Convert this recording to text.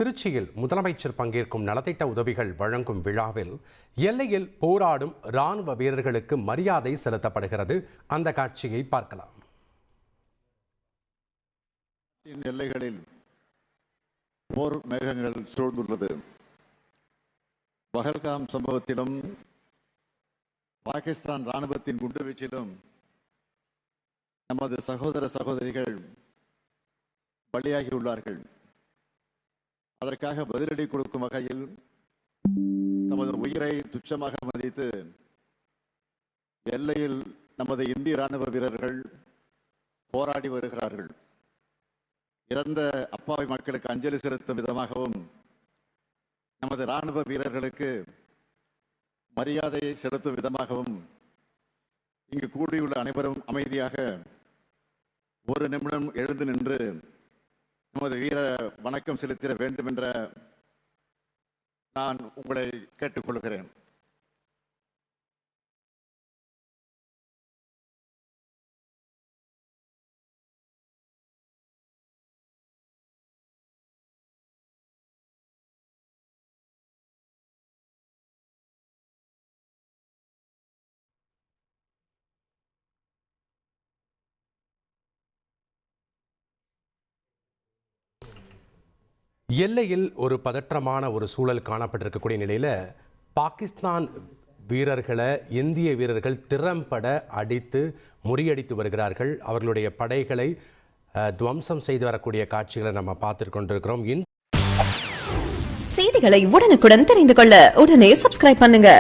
திருச்சியில் முதலமைச்சர் பங்கேற்கும் நலத்திட்ட உதவிகள் வழங்கும் விழாவில் எல்லையில் போராடும் ராணுவ வீரர்களுக்கு மரியாதை செலுத்தப்படுகிறது. அந்த காட்சியை பார்க்கலாம். எல்லைகளில் போர் மேகங்கள் சூழ்ந்துள்ளது. பஹல்காம் சம்பவத்திலும் பாகிஸ்தான் ராணுவத்தின் குண்டுவீச்சிலும் நமது சகோதர சகோதரிகள் பலியாகியுள்ளார்கள். அதற்காக பதிலடி கொடுக்கும் வகையில் தமது உயிரை துச்சமாக மதித்து எல்லையில் நமது இந்திய ராணுவ வீரர்கள் போராடி வருகிறார்கள். இறந்த அப்பாவி மக்களுக்கு அஞ்சலி செலுத்தும் விதமாகவும் நமது ராணுவ வீரர்களுக்கு மரியாதையை செலுத்தும் விதமாகவும் இங்கு கூடியுள்ள அனைவரும் அமைதியாக ஒரு நிமிடம் எழுந்து நின்று நமது வீர வணக்கம் செலுத்திட வேண்டும் என்ற நான் உங்களை கேட்டுக்கொள்கிறேன். எல்லையில் ஒரு பதற்றமான ஒரு சூழல் காணப்பட்டிருக்கக்கூடிய நிலையில் பாகிஸ்தான் வீரர்களை இந்திய வீரர்கள் திறம்பட அடித்து முறியடித்து வருகிறார்கள். அவர்களுடைய படைகளை துவம்சம் செய்து வரக்கூடிய காட்சிகளை நம்ம பார்த்து கொண்டிருக்கிறோம். செய்திகளை உடனுக்குடன் தெரிந்து கொள்ள உடனே சப்ஸ்கிரைப் பண்ணுங்க.